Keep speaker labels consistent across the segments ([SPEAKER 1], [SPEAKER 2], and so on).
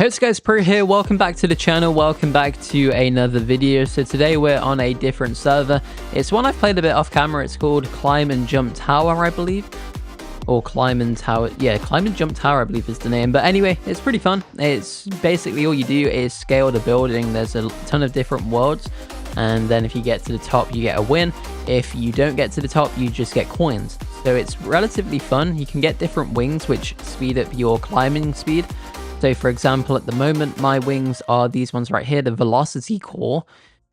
[SPEAKER 1] Yo, it's Guys Pro here. Welcome back to the channel. Welcome back to another video. So today we're on a different server. It's one I've played a bit off camera. It's called Climb and Jump Tower, I believe. Or Climb and Tower. Yeah, Climb and Jump Tower, I believe is the name. But anyway, it's pretty fun. It's basically all you do is scale the building. There's a ton of different worlds. And then if you get to the top, you get a win. If you don't get to the top, you just get coins. So it's relatively fun. You can get different wings, which speed up your climbing speed. So for example, at the moment, my wings are these ones right here, the Velocity Core,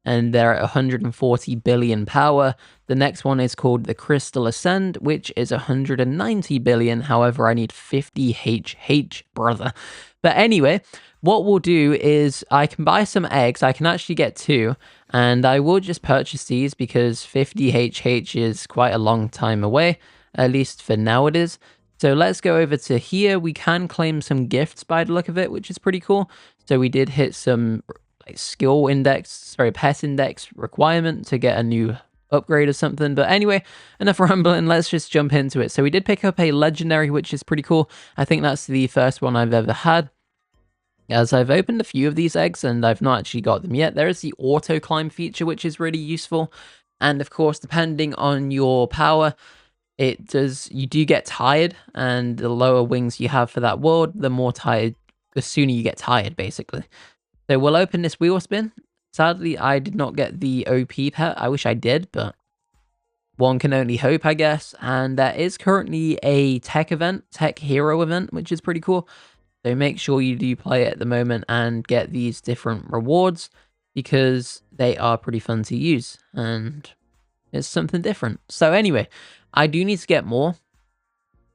[SPEAKER 1] and they're at 140 billion power. The next one is called the Crystal Ascend, which is 190 billion. However, I need 50 HH, brother. But anyway, what we'll do is I can buy some eggs. I can actually get 2, and I will just purchase these because 50 HH is quite a long time away. At least for now it is. So let's go over to here. We can claim some gifts by the look of it, which is pretty cool. So we did hit some pet index requirement to get a new upgrade or something. But anyway, enough rambling. Let's just jump into it. So we did pick up a legendary, which is pretty cool. I think that's the first one I've ever had. As I've opened a few of these eggs and I've not actually got them yet. There is the auto climb feature, which is really useful. And of course, depending on your power, you do get tired, and the lower wings you have for that world, the more tired, the sooner you get tired, basically. So we'll open this wheel spin. Sadly, I did not get the OP pet. I wish I did, but one can only hope, I guess. And there is currently a tech hero event, which is pretty cool. So make sure you do play it at the moment and get these different rewards because they are pretty fun to use and it's something different. So anyway, I do need to get more.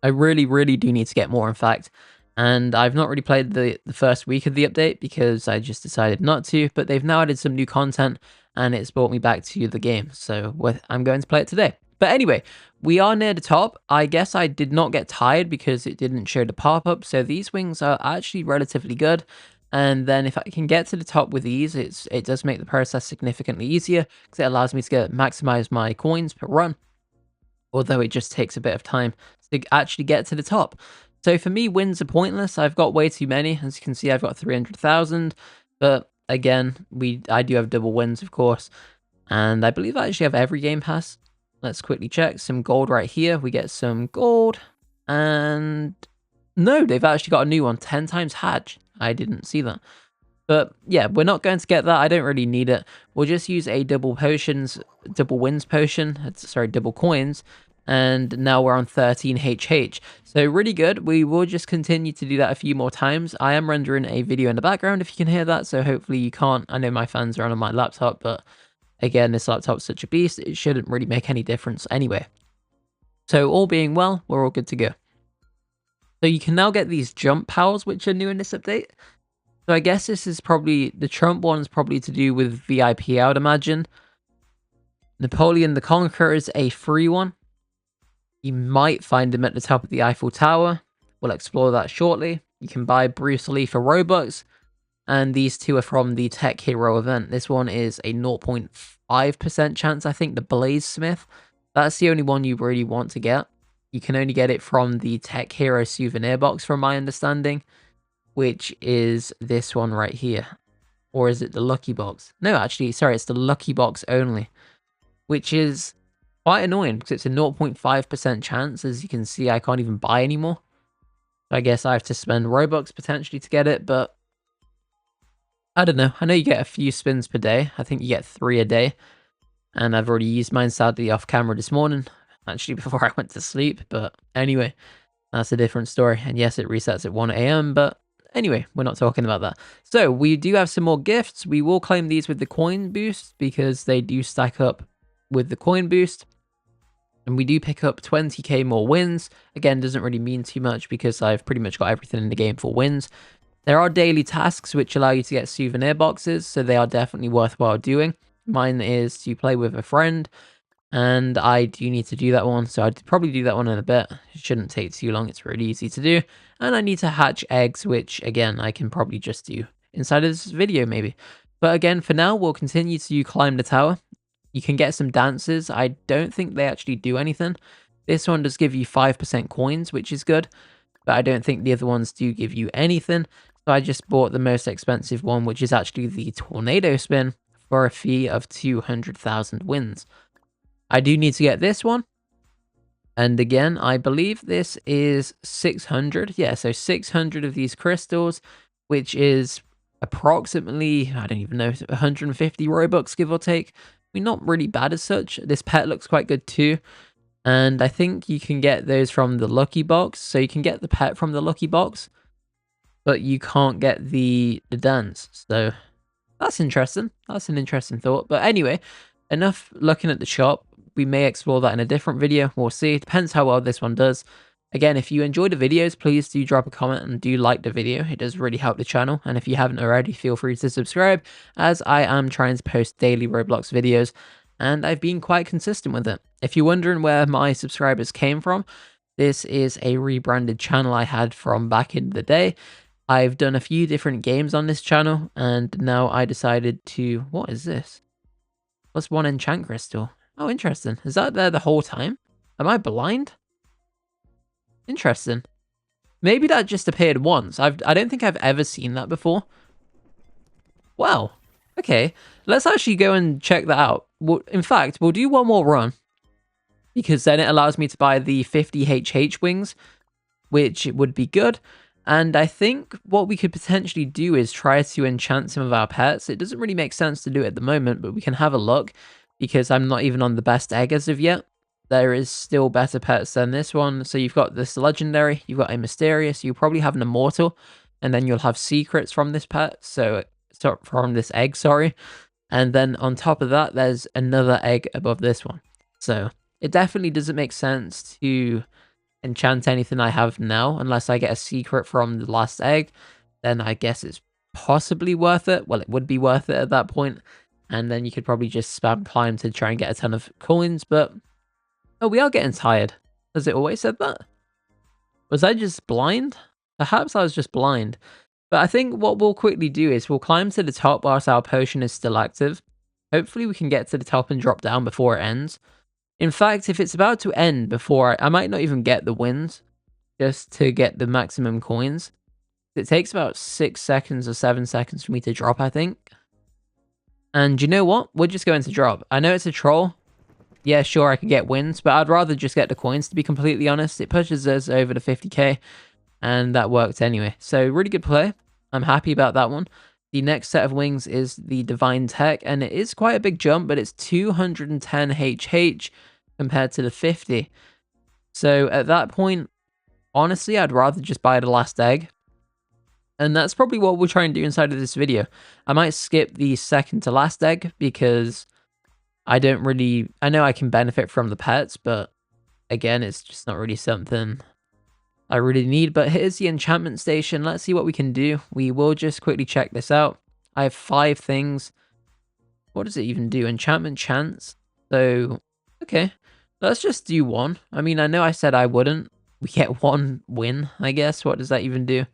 [SPEAKER 1] I really, really do need to get more, in fact. And I've not really played the first week of the update because I just decided not to. But they've now added some new content and it's brought me back to the game. So I'm going to play it today. But anyway, we are near the top. I guess I did not get tired because it didn't show the pop-up. So these wings are actually relatively good. And then if I can get to the top with ease, it does make the process significantly easier because it allows me to maximize my coins per run. Although it just takes a bit of time to actually get to the top. So for me, wins are pointless. I've got way too many. As you can see, I've got 300,000. But again, I do have double wins, of course. And I believe I actually have every game pass. Let's quickly check. Some gold right here. We get some gold. And no, they've actually got a new one. 10 times Hatch. I didn't see that. But yeah, we're not going to get that. I don't really need it. We'll just use a double wins potion. Sorry, double coins. And now we're on 13 HH. So really good. We will just continue to do that a few more times. I am rendering a video in the background if you can hear that. So hopefully you can't. I know my fans are on my laptop, but again, this laptop's such a beast. It shouldn't really make any difference anyway. So all being well, we're all good to go. So you can now get these jump powers, which are new in this update. So I guess this is probably, the Trump one is probably to do with VIP, I would imagine. Napoleon the Conqueror is a free one. You might find him at the top of the Eiffel Tower. We'll explore that shortly. You can buy Bruce Lee for Robux. And these two are from the Tech Hero event. This one is a 0.5% chance, I think, the Blaze Smith. That's the only one you really want to get. You can only get it from the Tech Hero Souvenir box, from my understanding. Which is this one right here. Or is it the Lucky Box? No, actually, sorry, it's the Lucky Box only. Which is quite annoying because it's a 0.5% chance. As you can see, I can't even buy anymore. So I guess I have to spend Robux potentially to get it, but I don't know. I know you get a few spins per day. I think you get 3 a day. And I've already used mine sadly off camera this morning. Actually, before I went to sleep. But anyway, that's a different story. And yes, it resets at 1 AM, but anyway, we're not talking about that. So we do have some more gifts. We will claim these with the coin boost because they do stack up with the coin boost. And we do pick up 20k more wins. Again, doesn't really mean too much because I've pretty much got everything in the game for wins. There are daily tasks which allow you to get souvenir boxes, so they are definitely worthwhile doing. Mine is to play with a friend. And I do need to do that one, so I'd probably do that one in a bit. It shouldn't take too long, it's really easy to do. And I need to hatch eggs, which, again, I can probably just do inside of this video, maybe. But again, for now, we'll continue to climb the tower. You can get some dances. I don't think they actually do anything. This one does give you 5% coins, which is good. But I don't think the other ones do give you anything. So I just bought the most expensive one, which is actually the tornado spin for a fee of 200,000 wins. I do need to get this one. And again, I believe this is 600. Yeah, so 600 of these crystals, which is approximately, I don't even know, 150 Robux, give or take. I mean, not really bad as such. This pet looks quite good too. And I think you can get those from the lucky box. So you can get the pet from the lucky box, but you can't get the dance. So that's interesting. That's an interesting thought. But anyway, enough looking at the shop. We may explore that in a different video. We'll see. It depends how well this one does. Again, if you enjoy the videos, please do drop a comment and do like the video. It does really help the channel. And if you haven't already, feel free to subscribe, as I am trying to post daily Roblox videos, and I've been quite consistent with it. If you're wondering where my subscribers came from, this is a rebranded channel I had from back in the day. I've done a few different games on this channel, and now I decided to... What is this? Plus one enchant crystal. Oh, interesting. Is that there the whole time? Am I blind? Interesting. Maybe that just appeared once. I don't think I've ever seen that before. Wow. Okay. Let's actually go and check that out. In fact, we'll do one more run, because then it allows me to buy the 50 HH wings, which would be good. And I think what we could potentially do is try to enchant some of our pets. It doesn't really make sense to do it at the moment, but we can have a look, because I'm not even on the best egg as of yet. There is still better pets than this one. So you've got this legendary, you've got a mysterious, you probably have an immortal, and then you'll have secrets from this pet. So from this egg, sorry. And then on top of that, there's another egg above this one. So it definitely doesn't make sense to enchant anything I have now, unless I get a secret from the last egg. Then I guess it's possibly worth it. Well, it would be worth it at that point. And then you could probably just spam climb to try and get a ton of coins. But, oh, we are getting tired. Has it always said that? Was I just blind? Perhaps I was just blind. But I think what we'll quickly do is we'll climb to the top whilst our potion is still active. Hopefully we can get to the top and drop down before it ends. In fact, if it's about to end before, I might not even get the wins, just to get the maximum coins. It takes about 6 seconds or 7 seconds for me to drop, I think. And you know what? We're just going to drop. I know it's a troll. Yeah, sure, I could get wins, but I'd rather just get the coins, to be completely honest. It pushes us over to 50k, and that worked anyway. So, really good play. I'm happy about that one. The next set of wings is the Divine Tech, and it is quite a big jump, but it's 210 HH compared to the 50. So, at that point, honestly, I'd rather just buy the last egg. And that's probably what we'll try and do inside of this video. I might skip the second to last egg, because I know I can benefit from the pets, but again, it's just not really something I really need. But here's the enchantment station. Let's see what we can do. We will just quickly check this out. I have 5 things. What does it even do? Enchantment chance. So, okay. Let's just do 1. I mean, I know I said I wouldn't. We get 1 win, I guess. What does that even do?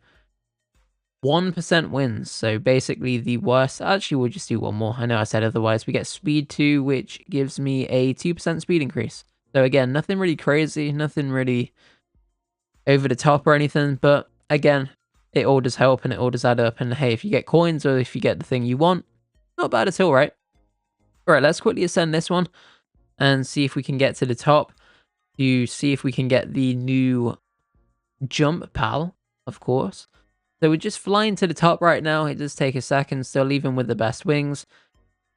[SPEAKER 1] 1% wins, so basically the worst. Actually, we'll just do 1 more. I know I said otherwise. We get speed 2, which gives me a 2% speed increase. So again, nothing really crazy, nothing really over the top or anything, but again, it all does help and it all does add up. And hey, if you get coins or if you get the thing you want, not bad at all, right? All right, let's quickly ascend this one and see if we can get to the top to see if we can get the new jump pal, of course. So we're just flying to the top right now. It does take a second, still leaving with the best wings.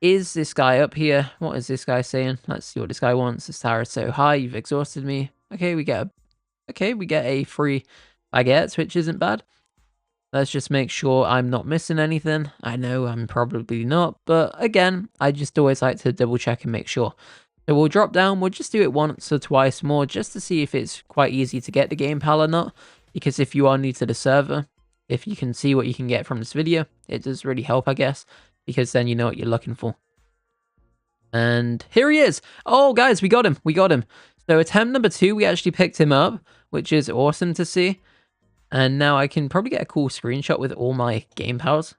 [SPEAKER 1] Is this guy up here? What is this guy saying? Let's see what this guy wants. This tower is so high, you've exhausted me. Okay, we get a free baguette, which isn't bad. Let's just make sure I'm not missing anything. I know I'm probably not, but again, I just always like to double check and make sure. So we'll drop down. We'll just do it once or twice more just to see if it's quite easy to get the game pal or not. Because if you are new to the server, if you can see what you can get from this video, it does really help, I guess, because then you know what you're looking for. And here he is. Oh, guys, we got him. We got him. So attempt number 2, we actually picked him up, which is awesome to see. And now I can probably get a cool screenshot with all my game pals.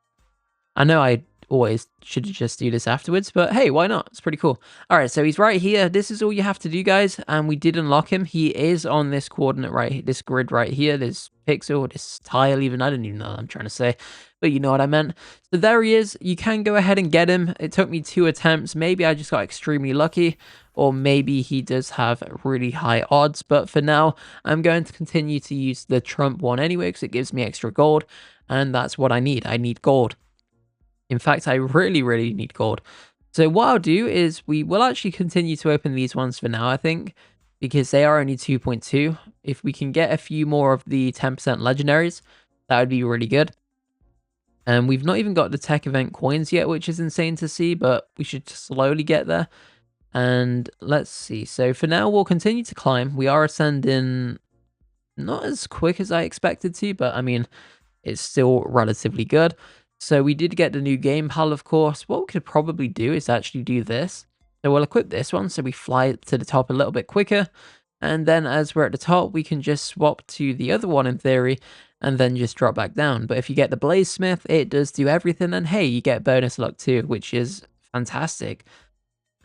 [SPEAKER 1] I know I always should just do this afterwards, but hey, why not? It's pretty cool. All right, so he's right here. This is all you have to do, guys, and we did unlock him. He is on this coordinate this grid right here, this pixel, this tile even. I don't even know what I'm trying to say, but you know what I meant. So there he is. You can go ahead and get him. It took me 2 attempts. Maybe I just got extremely lucky, or maybe he does have really high odds, but for now, I'm going to continue to use the Trump one anyway, because it gives me extra gold, and that's what I need. I need gold. In fact, I really, really need gold. So what I'll do is we will actually continue to open these ones for now, I think, because they are only 2.2. If we can get a few more of the 10% legendaries, that would be really good. And we've not even got the tech event coins yet, which is insane to see, but we should slowly get there. And let's see. So for now, we'll continue to climb. We are ascending not as quick as I expected to, but I mean, it's still relatively good. So we did get the new game pal, of course. What we could probably do is actually do this. So we'll equip this one so we fly to the top a little bit quicker. And then as we're at the top, we can just swap to the other one in theory and then just drop back down. But if you get the Bladesmith, it does do everything. And hey, you get bonus luck too, which is fantastic.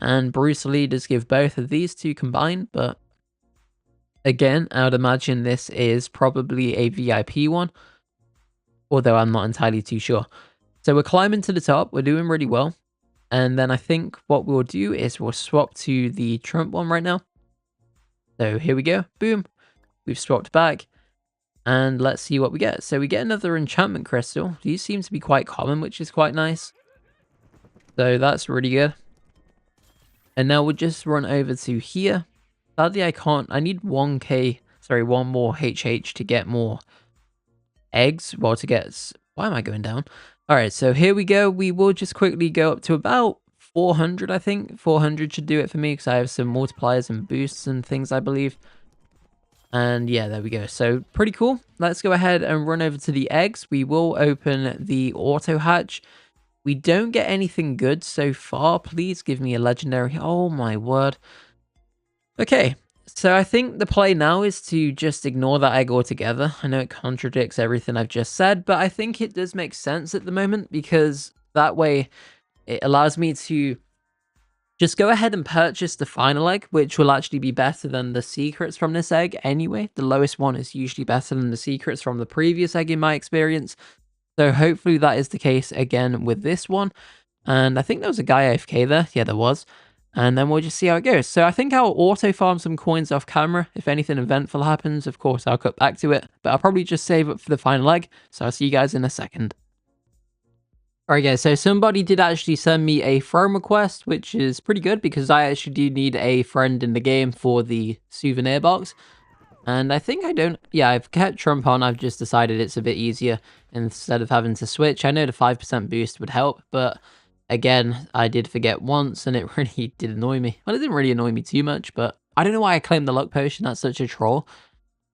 [SPEAKER 1] And Bruce Lee does give both of these two combined, but again, I would imagine this is probably a VIP one, although I'm not entirely too sure. So we're climbing to the top, we're doing really well. And then I think what we'll do is we'll swap to the Trump one right now. So here we go, boom, we've swapped back. And let's see what we get. So we get another enchantment crystal. These seem to be quite common, which is quite nice. So that's really good. And now we'll just run over to here. Sadly, I can't, I need 1k, sorry, 1 more HH to get more eggs. Well, to get, why am I going down? All right, so here we go. We will just quickly go up to about 400, I think. 400 should do it for me because I have some multipliers and boosts and things, I believe. And yeah, there we go. So pretty cool. Let's go ahead and run over to the eggs. We will open the auto hatch. We don't get anything good so far. Please give me a legendary. Oh my word. Okay, so I think the play now is to just ignore that egg altogether. I know it contradicts everything I've just said, but I think it does make sense at the moment because that way it allows me to just go ahead and purchase the final egg, which will actually be better than the secrets from this egg anyway. The lowest one is usually better than the secrets from the previous egg in my experience. So hopefully that is the case again with this one. And I think there was a guy AFK there. Yeah, there was. And then we'll just see how it goes. So I think I'll auto farm some coins off camera. If anything eventful happens, of course, I'll cut back to it. But I'll probably just save it for the final leg. So I'll see you guys in a second. Alright guys, so somebody did actually send me a friend request, which is pretty good because I actually do need a friend in the game for the souvenir box. And I think I don't, yeah, I've kept Trump on. I've just decided it's a bit easier instead of having to switch. I know the 5% boost would help, but again, I did forget once and it really did annoy me. Well, it didn't really annoy me too much, but I don't know why I claimed the luck potion. That's such a troll,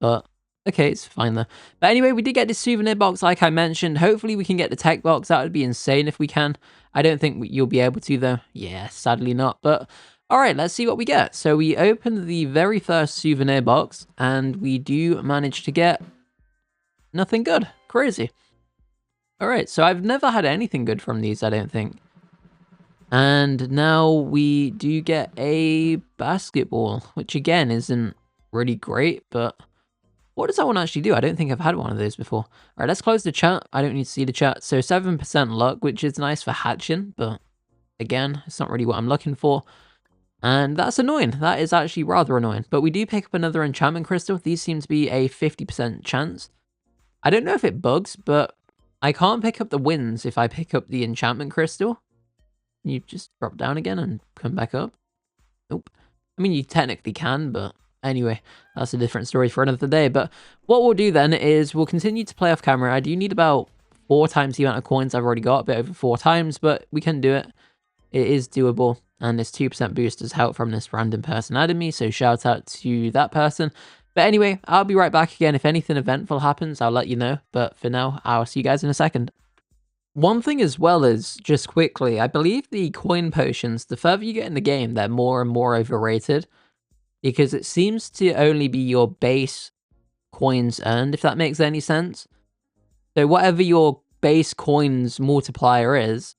[SPEAKER 1] but okay, it's fine though. But anyway, we did get this souvenir box like I mentioned. Hopefully we can get the tech box. That would be insane if we can. I don't think you'll be able to though. Yeah, sadly not, but all right, let's see what we get. So we opened the very first souvenir box and we do manage to get nothing good. Crazy. All right, so I've never had anything good from these, I don't think. And now we do get a basketball, which again isn't really great, but what does that one actually do? I don't think I've had one of those before. All right, let's close the chat. I don't need to see the chat. So 7% luck, which is nice for hatching, but again, it's not really what I'm looking for. And that's annoying. That is actually rather annoying. But we do pick up another enchantment crystal. These seem to be a 50% chance. I don't know if it bugs, but I can't pick up the wins if I pick up the enchantment crystal. You just drop down again and come back up. Nope. I mean, you technically can, but anyway, that's a different story for another day. But what we'll do then is we'll continue to play off camera. I do need about 4 times the amount of coins I've already got, a bit over 4 times, but we can do it. It is doable. And this 2% boost does help from this random person adding me, so shout out to that person. But anyway, I'll be right back again. If anything eventful happens, I'll let you know. But for now, I'll see you guys in a second. One thing as well is, just quickly, I believe the coin potions, the further you get in the game, they're more and more overrated. Because it seems to only be your base coins earned, if that makes any sense. So whatever your base coins multiplier is,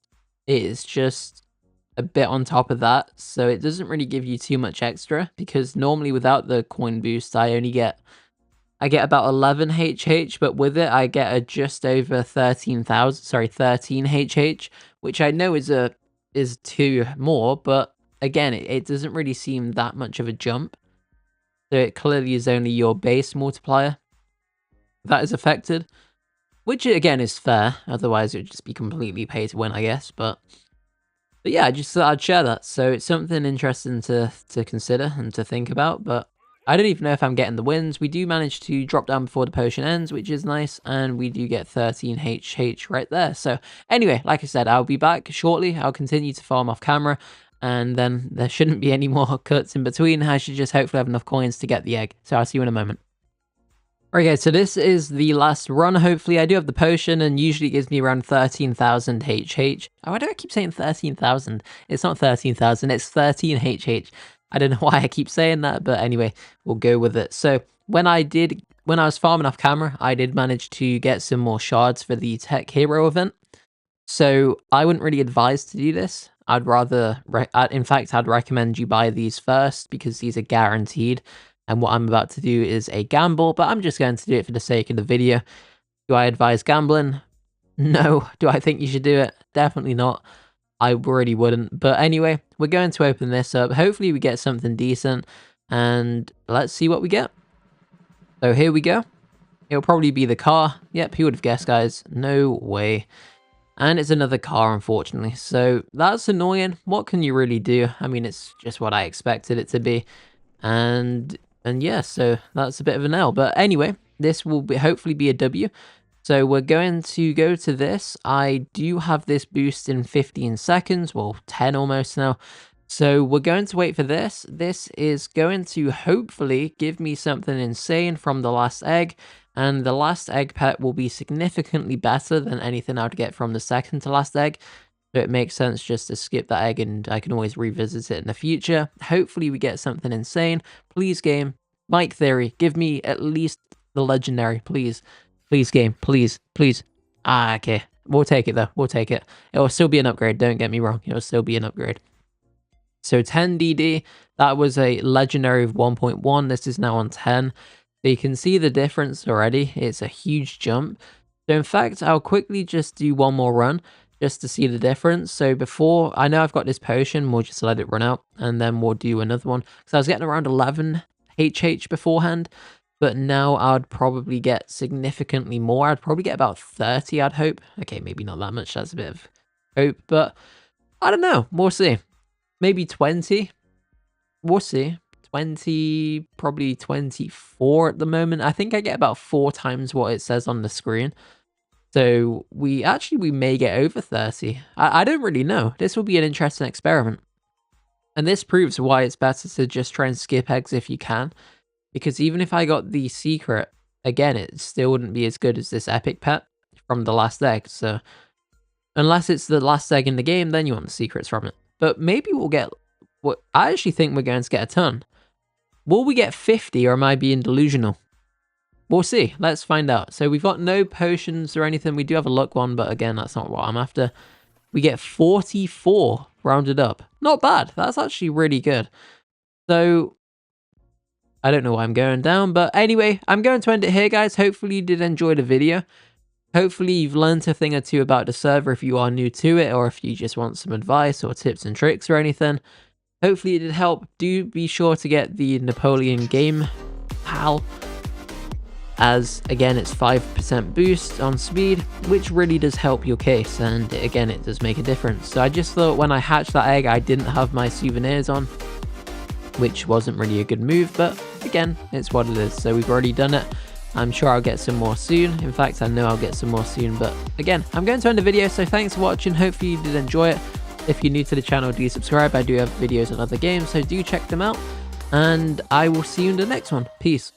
[SPEAKER 1] it is just a bit on top of that, so it doesn't really give you too much extra, because normally without the coin boost, I get about 11 HH, but with it, I get a just over 13,000, sorry, 13 HH, which I know is 2 more, but again, it doesn't really seem that much of a jump. So it clearly is only your base multiplier that is affected, which again is fair. Otherwise, it would just be completely pay to win, I guess. But yeah, I just thought I'd share that. So it's something interesting to consider and to think about. But I don't even know if I'm getting the wins. We do manage to drop down before the potion ends, which is nice. And we do get 13 HH right there. So anyway, like I said, I'll be back shortly. I'll continue to farm off camera. And then there shouldn't be any more cuts in between. I should just hopefully have enough coins to get the egg. So I'll see you in a moment. Okay, so this is the last run, hopefully. I do have the potion, and usually it gives me around 13,000 HH. Oh, why do I keep saying 13,000? It's not 13,000, it's 13 HH. I don't know why I keep saying that, but anyway, we'll go with it. So when I was farming off camera, I did manage to get some more shards for the Tech Hero event. So I wouldn't really advise to do this. I'd rather, in fact, I'd recommend you buy these first, because these are guaranteed. And what I'm about to do is a gamble, but I'm just going to do it for the sake of the video. Do I advise gambling? No. Do I think you should do it? Definitely not. I really wouldn't. But anyway, we're going to open this up. Hopefully we get something decent, and let's see what we get. So here we go. It'll probably be the car. Yep, who would have guessed, guys? No way. And it's another car, unfortunately. So that's annoying. What can you really do? I mean, it's just what I expected it to be. And yeah, so that's a bit of an L. But anyway, this will hopefully be a W. So we're going to go to this. I do have this boost in 15 seconds, well, 10 almost now. So we're going to wait for this. This is going to hopefully give me something insane from the last egg. And the last egg pet will be significantly better than anything I would get from the second to last egg. So it makes sense just to skip that egg, and I can always revisit it in the future. Hopefully we get something insane. Please, game. Mike Theory, give me at least the legendary, please. Please, game. Please, please. Ah, okay. We'll take it, though. We'll take it. It will still be an upgrade. Don't get me wrong. It will still be an upgrade. So 10 DD, that was a legendary of 1.1. This is now on 10. So you can see the difference already. It's a huge jump. So in fact, I'll quickly just do one more run, just to see the difference. So before, I know I've got this potion, we'll just let it run out, and then we'll do another one. So I was getting around 11 HH beforehand, but now I'd probably get significantly more. I'd probably get about 30, I'd hope. Okay, maybe not that much, that's a bit of hope, but I don't know, we'll see. Maybe 20, we'll see. 20, probably 24 at the moment. I think I get about 4 times what it says on the screen. So we may get over 30. I don't really know. This will be an interesting experiment. And this proves why it's better to just try and skip eggs if you can. Because even if I got the secret, again, it still wouldn't be as good as this epic pet from the last egg. So unless it's the last egg in the game, then you want the secrets from it. But maybe we'll get, I actually think we're going to get a ton. Will we get 50, or am I being delusional? We'll see. Let's find out. So we've got no potions or anything. We do have a luck one, but again, that's not what I'm after. We get 44 rounded up. Not bad. That's actually really good. So I don't know why I'm going down, but anyway, I'm going to end it here, guys. Hopefully you did enjoy the video. Hopefully you've learned a thing or two about the server if you are new to it, or if you just want some advice or tips and tricks or anything. Hopefully it did help. Do be sure to get the Napoleon Game Pal, as again it's 5% boost on speed, which really does help your case, and again it does make a difference. So I just thought when I hatched that egg I didn't have my souvenirs on, which wasn't really a good move, but again it's what it is. So we've already done it. I'm sure I'll get some more soon. In fact, I know I'll get some more soon, but again, I'm going to end the video. So thanks for watching. Hopefully you did enjoy it. If you're new to the channel, do subscribe. I do have videos on other games, so do check them out, and I will see you in the next one. Peace.